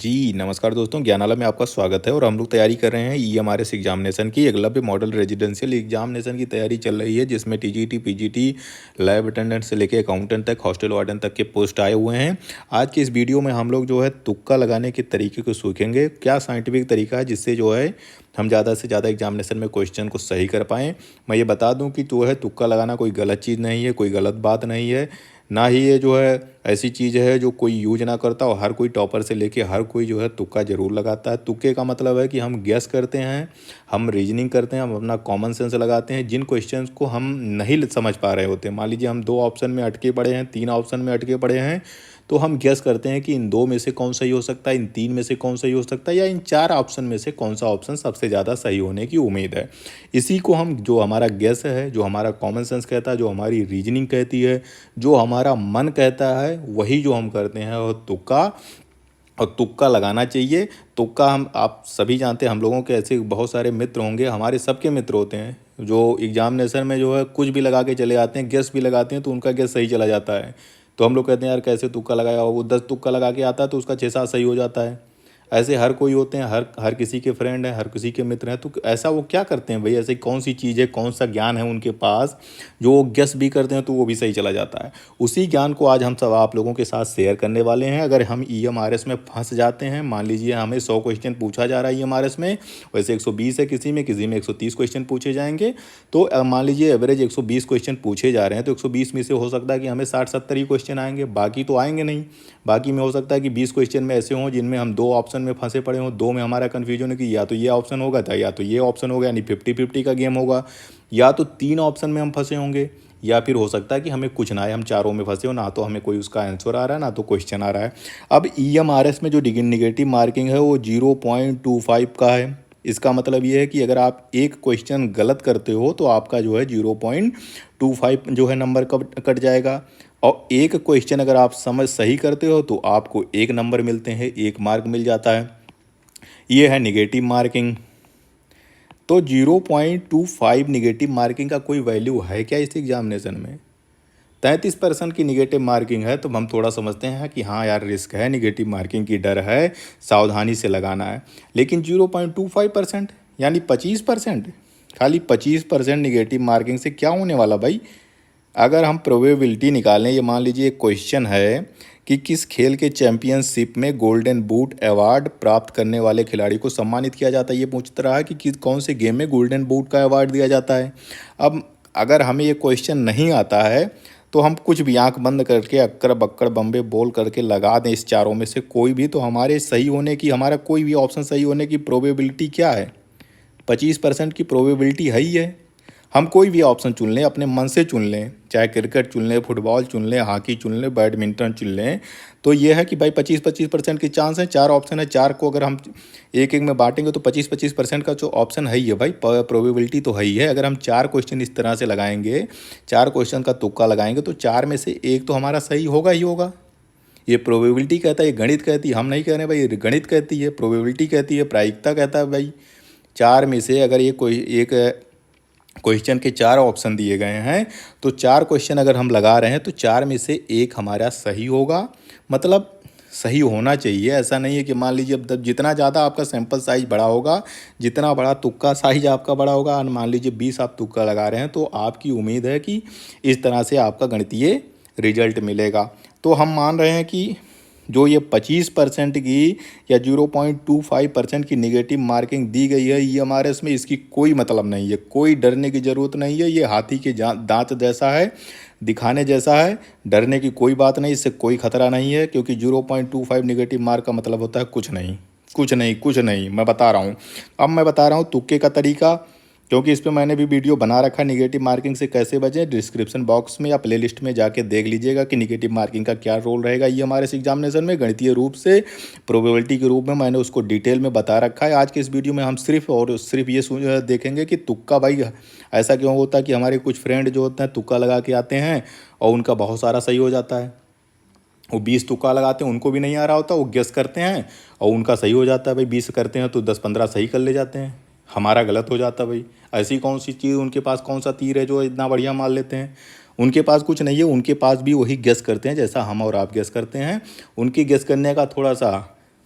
जी, नमस्कार दोस्तों, ज्ञानालय में आपका स्वागत है और हम लोग तैयारी कर रहे हैं ईएमआरएस एग्जामिनेशन की। एकलव्य मॉडल रेजिडेंशियल एग्जामिनेशन की तैयारी चल रही है, जिसमें टीजीटी, पीजीटी, लैब अटेंडेंट से लेकर अकाउंटेंट तक, हॉस्टल वार्डन तक के पोस्ट आए हुए हैं। आज की इस वीडियो में हम लोग जो है तुक्का लगाने के तरीके को सीखेंगे। क्या साइंटिफिक तरीका है जिससे जो है हम ज़्यादा से ज़्यादा एग्जामिनेशन में क्वेश्चन को सही कर पाएँ। मैं ये बता दूँ कि जो है तुक्का लगाना कोई गलत चीज़ नहीं है, कोई गलत बात नहीं है, ना ही ये जो है ऐसी चीज़ है जो कोई यूज ना करता। और हर कोई टॉपर से लेके हर कोई जो है तुक्का ज़रूर लगाता है। तुक्के का मतलब है कि हम गेस करते हैं, हम रीजनिंग करते हैं, हम अपना कॉमन सेंस लगाते हैं जिन क्वेश्चंस को हम नहीं समझ पा रहे होते हैं। मान लीजिए हम 2 ऑप्शन में अटके पड़े हैं, 3 ऑप्शन में अटके पड़े हैं, तो हम गेस करते हैं कि इन 2 में से कौन सही हो सकता है, इन 3 में से कौन सही हो सकता है, या इन 4 ऑप्शन में से कौन सा ऑप्शन सबसे ज़्यादा सही होने की उम्मीद है। इसी को हम, जो हमारा गेस है, जो हमारा कॉमन सेंस कहता है, जो हमारी रीजनिंग कहती है, जो हमारा मन कहता है, वही जो हम करते हैं और तुक्का। और तुक्का लगाना चाहिए। तुक्का, हम आप सभी जानते हैं, हम लोगों के ऐसे बहुत सारे मित्र होंगे, हमारे सबके मित्र होते हैं जो एग्जामिनेशन में जो है कुछ भी लगा के चले आते हैं, गेस भी लगाते हैं तो उनका गेस सही चला जाता है। तो हम लोग कहते हैं यार कैसे तुक्का लगाया, वो 10 तुक्का लगा के आता है तो उसका 6-7 सही हो जाता है। ऐसे हर कोई होते हैं, हर हर किसी के फ्रेंड हैं, हर किसी के मित्र हैं। तो ऐसा वो क्या करते हैं भाई, ऐसी कौन सी चीज़ है, कौन सा ज्ञान है उनके पास जो वो गेस भी करते हैं तो वो भी सही चला जाता है। उसी ज्ञान को आज हम सब आप लोगों के साथ शेयर करने वाले हैं। अगर हम ईएमआरएस में फंस जाते हैं, मान लीजिए हमें 100 क्वेश्चन पूछा जा रहा है ईएमआरएस में, वैसे 120 है किसी में 130 क्वेश्चन पूछे जाएंगे। तो मान लीजिए एवरेज 120 क्वेश्चन पूछे जा रहे हैं, तो 120 में से हो सकता है कि हमें 60-70 ही क्वेश्चन आएंगे, बाकी तो आएंगे नहीं। बाकी में हो सकता है कि 20 क्वेश्चन में ऐसे हों जिनमें हम 2 ऑप्शन में फंसे पड़े हों, 2 में हमारा कन्फ्यूजन है कि या तो ये ऑप्शन होगा था या तो ये ऑप्शन होगा, यानी 50-50 का गेम होगा। या तो 3 ऑप्शन में हम फंसे होंगे, या फिर हो सकता है कि हमें कुछ ना आए, हम चारों में फंसे हो, ना तो हमें कोई उसका आंसर आ रहा है, ना तो क्वेश्चन आ रहा है। अब ईएमआरएस में जो निगेटिव मार्किंग है वो 0.25 का है। इसका मतलब ये है कि अगर आप एक क्वेश्चन गलत करते हो तो आपका जो है 0.25 जो है नंबर कट जाएगा। और एक क्वेश्चन अगर आप समझ सही करते हो तो आपको 1 नंबर मिलते हैं, 1 मार्क मिल जाता है। ये है निगेटिव मार्किंग। तो 0.25 निगेटिव मार्किंग का कोई वैल्यू है क्या इस एग्जामिनेशन में? 33% की निगेटिव मार्किंग है तो हम थोड़ा समझते हैं कि हाँ यार रिस्क है, निगेटिव मार्किंग की डर है, सावधानी से लगाना है। लेकिन 0.25% यानी 25%, खाली 25% निगेटिव मार्किंग से क्या होने वाला भाई? अगर हम प्रोबेबिलिटी निकालें, ये मान लीजिए एक क्वेश्चन है कि किस खेल के चैंपियनशिप में गोल्डन बूट अवार्ड प्राप्त करने वाले खिलाड़ी को सम्मानित किया जाता है। ये पूछता रहा है कि कौन से गेम में गोल्डन बूट का अवार्ड दिया जाता है। अब अगर हमें ये क्वेश्चन नहीं आता है तो हम कुछ भी आंख बंद करके अक्कड़ बक्कड़ बम्बे बोल करके लगा दें इस चारों में से कोई भी, तो हमारे सही होने की, हमारा कोई भी ऑप्शन सही होने की प्रोबेबिलिटी क्या है? 25% की प्रोबेबिलिटी है ही है। हम कोई भी ऑप्शन चुन लें, अपने मन से चुन लें, चाहे क्रिकेट चुन लें, फुटबॉल चुन लें, हॉकी चुन लें, बैडमिंटन चुन लें, तो ये है कि भाई 25-25% की चांस है। 4 ऑप्शन है, 4 को अगर हम एक एक में बांटेंगे तो 25-25% का जो ऑप्शन है ही है भाई, प्रोबेबिलिटी तो है ही है। अगर हम 4 क्वेश्चन इस तरह से लगाएंगे, 4 क्वेश्चन का तुक्का लगाएंगे तो 4 में से एक तो हमारा सही होगा ही होगा। ये प्रोबेबिलिटी कहता है, ये गणित कहती है, हम नहीं कह रहे भाई, ये गणित कहती है, प्रोबेबिलिटी कहती है, प्रायिकता कहता है भाई। 4 में से अगर ये कोई एक क्वेश्चन के 4 ऑप्शन दिए गए हैं तो 4 क्वेश्चन अगर हम लगा रहे हैं तो 4 में से एक हमारा सही होगा। मतलब सही होना चाहिए। ऐसा नहीं है कि मान लीजिए अब जितना ज़्यादा आपका सैंपल साइज बड़ा होगा, जितना बड़ा तुक्का साइज आपका बड़ा होगा, और मान लीजिए 20 आप तुक्का लगा रहे हैं तो आपकी उम्मीद है कि इस तरह से आपका गणितीय रिजल्ट मिलेगा। तो हम मान रहे हैं कि जो ये 25% की या 0.25% की निगेटिव मार्किंग दी गई है ईएमआरएस में, इसकी कोई मतलब नहीं है, कोई डरने की ज़रूरत नहीं है। ये हाथी के दांत जैसा है, दिखाने जैसा है, डरने की कोई बात नहीं, इससे कोई खतरा नहीं है। क्योंकि 0.25 निगेटिव मार्क का मतलब होता है कुछ नहीं, कुछ नहीं, कुछ नहीं। मैं बता रहा हूँ, अब मैं बता रहा हूँ तुक्के का तरीका, क्योंकि इस पर मैंने भी वीडियो बना रखा है निगेटिव मार्किंग से कैसे बचें। डिस्क्रिप्शन बॉक्स में या प्लेलिस्ट में जाके देख लीजिएगा कि निगेटिव मार्किंग का क्या रोल रहेगा ये हमारे इस एग्जामिनेशन में। गणितीय रूप से, प्रोबेबिलिटी के रूप में मैंने उसको डिटेल में बता रखा है। आज के इस वीडियो में हम सिर्फ और सिर्फ ये देखेंगे कि तुक्का भाई ऐसा क्यों होता है कि हमारे कुछ फ्रेंड जो होते हैं तुक्का लगा के आते हैं और उनका बहुत सारा सही हो जाता है। वो 20 तुक्का लगाते हैं, उनको भी नहीं आ रहा होता, वो गेस करते हैं और उनका सही हो जाता है भाई। 20 करते हैं तो 10-15 सही कर ले जाते हैं, हमारा गलत हो जाता है भाई। ऐसी कौन सी चीज़, उनके पास कौन सा तीर है जो इतना बढ़िया मार लेते हैं? उनके पास कुछ नहीं है, उनके पास भी वही गेस करते हैं जैसा हम और आप गेस करते हैं। उनकी गेस करने का थोड़ा सा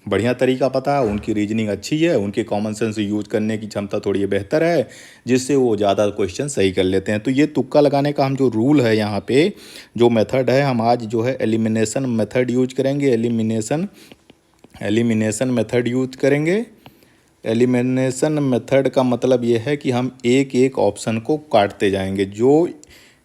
बढ़िया तरीका पता है, उनकी रीजनिंग अच्छी है, उनके कॉमन सेंस यूज करने की क्षमता थोड़ी बेहतर है, जिससे वो ज़्यादा क्वेश्चन सही कर लेते हैं। तो ये तुक्का लगाने का हम जो रूल है यहाँ पे, जो मेथड है, हम आज जो है एलिमिनेशन मेथड यूज करेंगे। एलिमिनेशन मेथड यूज करेंगे। एलिमिनेशन मेथड का मतलब ये है कि हम एक एक ऑप्शन को काटते जाएंगे। जो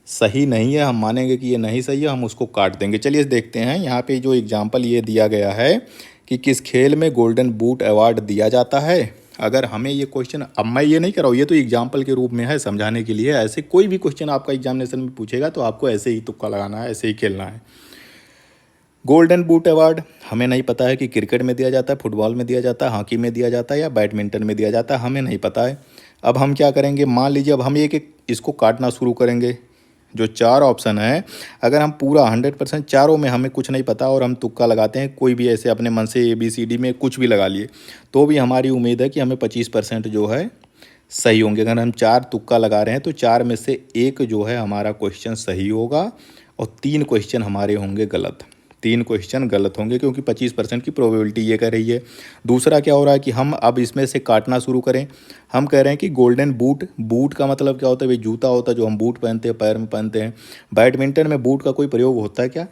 सही नहीं है हम मानेंगे कि ये नहीं सही है, हम उसको काट देंगे। चलिए देखते हैं यहाँ पे जो एग्जांपल ये दिया गया है कि किस खेल में गोल्डन बूट अवार्ड दिया जाता है। अगर हमें ये क्वेश्चन, अब मैं ये नहीं कर रहा हूँ, ये तो एग्जांपल के रूप में है, समझाने के लिए। ऐसे कोई भी क्वेश्चन आपका एग्जामिनेशन में पूछेगा तो आपको ऐसे ही तुक्का लगाना है, ऐसे ही खेलना है। गोल्डन बूट अवार्ड हमें नहीं पता है कि क्रिकेट में दिया जाता है, फुटबॉल में दिया जाता है, हॉकी में दिया जाता है या बैडमिंटन में दिया जाता है, हमें नहीं पता है। अब हम क्या करेंगे, मान लीजिए अब हम एक एक इसको काटना शुरू करेंगे। जो चार ऑप्शन है, अगर हम पूरा 100% चारों में हमें कुछ नहीं पता और हम तुक्का लगाते हैं, कोई भी ऐसे अपने मन से ABCD में कुछ भी लगा लिए, तो भी हमारी उम्मीद है कि हमें 25% जो है सही होंगे। अगर हम चार तुक्का लगा रहे हैं तो चार में से एक जो है हमारा क्वेश्चन सही होगा और 3 क्वेश्चन हमारे होंगे गलत। 3 क्वेश्चन गलत होंगे क्योंकि 25% की प्रोबेबिलिटी ये कह रही है। दूसरा क्या हो रहा है कि हम अब इसमें से काटना शुरू करें। हम कह रहे हैं कि गोल्डन बूट, बूट का मतलब क्या होता है भाई, जूता होता है जो हम बूट पहनते हैं, पैर में पहनते हैं। बैडमिंटन में बूट का कोई प्रयोग होता है क्या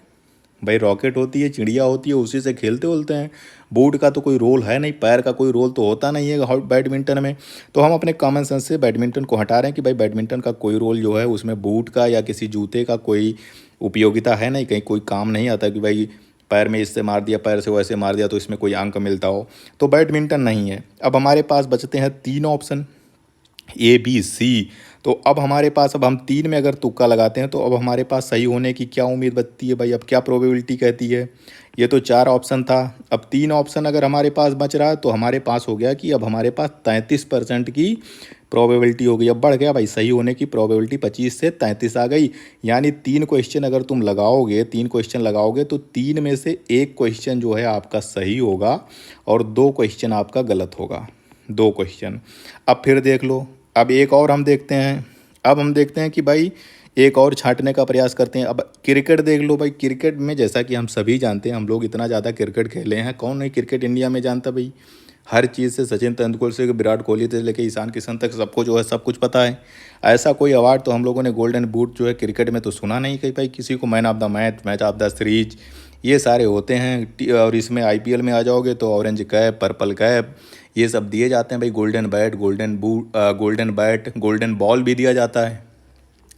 भाई? रॉकेट होती है, चिड़िया होती है, उसी से खेलते उलते हैं। बूट का तो कोई रोल है नहीं, पैर का कोई रोल तो होता नहीं है बैडमिंटन में। तो हम अपने कॉमन सेंस से बैडमिंटन को हटा रहे हैं कि भाई बैडमिंटन का कोई रोल जो है उसमें बूट का या किसी जूते का कोई उपयोगिता है नहीं, कहीं कोई काम नहीं आता कि भाई पैर में इससे मार दिया, पैर से वैसे मार दिया तो इसमें कोई अंक मिलता हो। तो बैडमिंटन नहीं है। अब हमारे पास बचते हैं 3 ऑप्शन, ABC। तो अब हमारे पास, अब हम 3 में अगर तुक्का लगाते हैं तो अब हमारे पास सही होने की क्या उम्मीद बचती है भाई? अब क्या प्रोबेबिलिटी कहती है? ये तो 4 ऑप्शन था, अब 3 ऑप्शन अगर हमारे पास बच रहा है तो हमारे पास हो गया कि अब हमारे पास 33% की प्रोबेबिलिटी हो गई। अब बढ़ गया भाई, सही होने की प्रोबेबिलिटी 25 से 33 आ गई। यानी 3 क्वेश्चन अगर तुम लगाओगे, 3 क्वेश्चन लगाओगे तो 3 में से 1 क्वेश्चन जो है आपका सही होगा और 2 क्वेश्चन आपका गलत होगा। 2 क्वेश्चन। अब फिर देख लो, अब एक और हम देखते हैं। अब हम देखते हैं कि भाई एक और छांटने का प्रयास करते हैं। अब क्रिकेट देख लो भाई, क्रिकेट में जैसा कि हम सभी जानते हैं, हम लोग इतना ज़्यादा क्रिकेट खेले हैं, कौन नहीं क्रिकेट इंडिया में जानता भाई? हर चीज़ से, सचिन तेंदुलकर से विराट कोहली से लेके ईशान किशन तक सबको जो है सब कुछ पता है। ऐसा कोई अवार्ड तो हम लोगों ने गोल्डन बूट जो है क्रिकेट में तो सुना नहीं कहीं भाई किसी को। Man of the match, match of the series, ये सारे होते हैं। और इसमें IPL में आ जाओगे तो ऑरेंज कैप, पर्पल कैप, ये सब दिए जाते हैं भाई। Golden bat, golden boot, golden bat, golden ball भी दिया जाता है।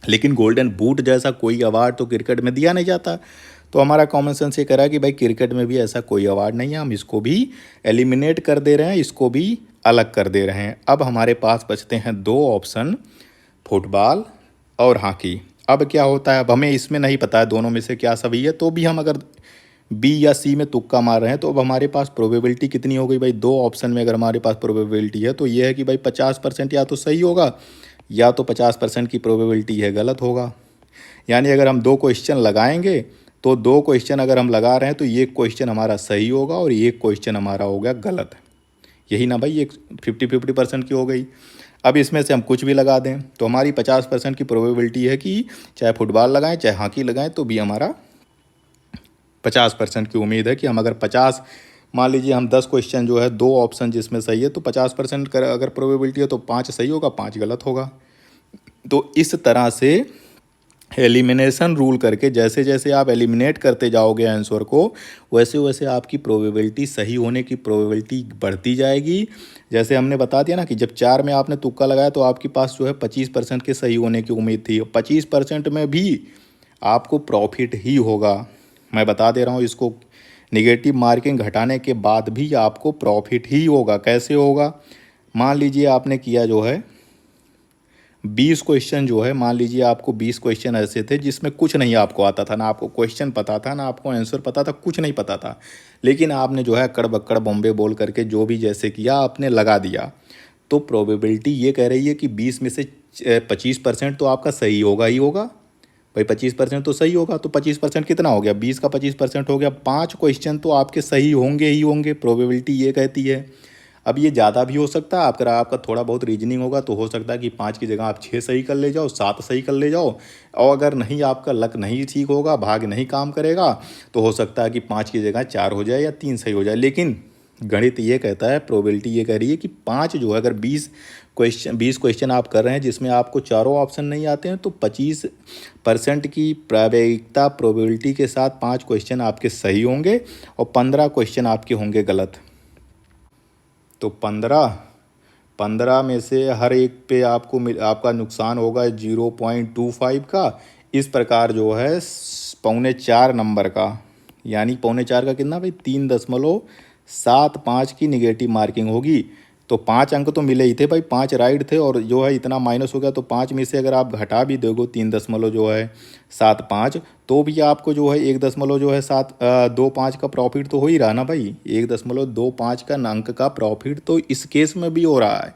लेकिन गोल्डन बूट जैसा कोई अवार्ड तो क्रिकेट में दिया नहीं जाता। तो हमारा कॉमन सेंस ये कह रहा है कि भाई क्रिकेट में भी ऐसा कोई अवार्ड नहीं है, हम इसको भी एलिमिनेट कर दे रहे हैं, इसको भी अलग कर दे रहे हैं। अब हमारे पास बचते हैं 2 ऑप्शन, फुटबॉल और हॉकी। अब क्या होता है, अब हमें इसमें नहीं पता है दोनों में से क्या सही है, तो भी हम अगर B या C में तुक्का मार रहे हैं तो अब हमारे पास प्रोबेबिलिटी कितनी हो गई भाई? 2 ऑप्शन में अगर हमारे पास प्रोबेबिलिटी है तो ये है कि भाई 50% या तो सही होगा या तो 50% की प्रोबेबिलिटी है गलत होगा। यानी अगर हम 2 क्वेश्चन लगाएंगे तो 2 क्वेश्चन अगर हम लगा रहे हैं तो ये क्वेश्चन हमारा सही होगा और ये क्वेश्चन हमारा हो गया गलत। यही ना भाई, ये 50-50% की हो गई। अब इसमें से हम कुछ भी लगा दें तो हमारी 50% की प्रोबेबिलिटी है कि चाहे फुटबॉल लगाएं चाहे हॉकी लगाएं तो भी हमारा 50% की उम्मीद है कि हम अगर 50, मान लीजिए हम 10 क्वेश्चन जो है 2 ऑप्शन जिसमें सही है तो 50% अगर प्रोबेबिलिटी है तो 5 सही होगा, 5 गलत होगा। तो इस तरह से एलिमिनेशन रूल करके जैसे जैसे आप एलिमिनेट करते जाओगे आंसर को, वैसे वैसे आपकी प्रोबेबिलिटी, सही होने की प्रोबेबिलिटी बढ़ती जाएगी। जैसे हमने बता दिया ना कि जब 4 में आपने तुक्का लगाया तो आपके पास जो है 25% के सही होने की उम्मीद थी। 25% में भी आपको प्रॉफिट ही होगा। मैं बता दे रहा हूँ, इसको निगेटिव मार्किंग घटाने के बाद भी आपको प्रॉफिट ही होगा। कैसे होगा? मान लीजिए आपने किया जो है 20 क्वेश्चन जो है, मान लीजिए आपको 20 क्वेश्चन ऐसे थे जिसमें कुछ नहीं आपको आता था, ना आपको क्वेश्चन पता था, ना आपको आंसर पता था, कुछ नहीं पता था। लेकिन आपने जो है अक्कड़ बक्कड़ बॉम्बे बोल करके जो भी जैसे किया आपने लगा दिया। तो प्रोबेबिलिटी ये कह रही है कि 20 में से 25% तो आपका सही होगा ही होगा भाई। 25% तो सही होगा, तो 25% कितना हो गया? 20 का 25% हो गया, 5 क्वेश्चन तो आपके सही होंगे ही होंगे, प्रोबेबिलिटी ये कहती है। अब ये ज़्यादा भी हो सकता है, अगर आपका थोड़ा बहुत रीजनिंग होगा तो हो सकता है कि 5 की जगह आप 6 सही कर ले जाओ, 7 सही कर ले जाओ। और अगर नहीं, आपका लक नहीं ठीक होगा, भाग्य नहीं काम करेगा, तो हो सकता है कि 5 की जगह 4 हो जाए या 3 सही हो जाए। लेकिन गणित ये कहता है, प्रोबेबिलिटी ये कह रही है कि 5 जो है, अगर 20 क्वेश्चन आप कर रहे हैं जिसमें आपको चारों ऑप्शन नहीं आते हैं, तो 25% की प्रायिकता प्रोबेबिलिटी के साथ 5 क्वेश्चन आपके सही होंगे और 15 क्वेश्चन आपके होंगे गलत। तो 15 में से हर एक पे आपका नुकसान होगा 0.25 का। इस प्रकार जो है 4.25 नंबर का, यानी 4.25 का कितना भाई, 3.75 की निगेटिव मार्किंग होगी। तो 5 अंक तो मिले ही थे भाई, 5 राइट थे और जो है इतना माइनस हो गया। तो 5 में से अगर आप घटा भी दोगे 3.75, तो भी आपको जो है 1.25 का प्रॉफिट तो हो ही रहा ना भाई। 1.25 का अंक का प्रॉफिट तो इस केस में भी हो रहा है।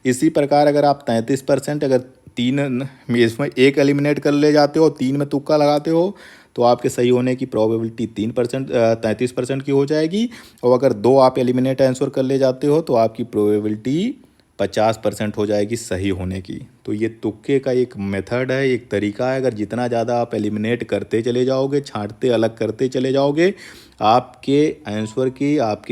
इसी प्रकार अगर आप 33%, अगर 3 में इसमें एक एलिमिनेट कर ले जाते हो, 3 में तुक्का लगाते हो, तो आपके सही होने की प्रोबेबिलिटी 33% की हो जाएगी। और अगर 2 आप एलिमिनेट आंसर कर ले जाते हो तो आपकी प्रोबेबिलिटी 50% हो जाएगी सही होने की। तो ये तुक्के का एक मेथड है, एक तरीका है। अगर जितना ज़्यादा आप एलिमिनेट करते चले जाओगे, छांटते अलग करते चले जाओगे, आपके आंसर की आपके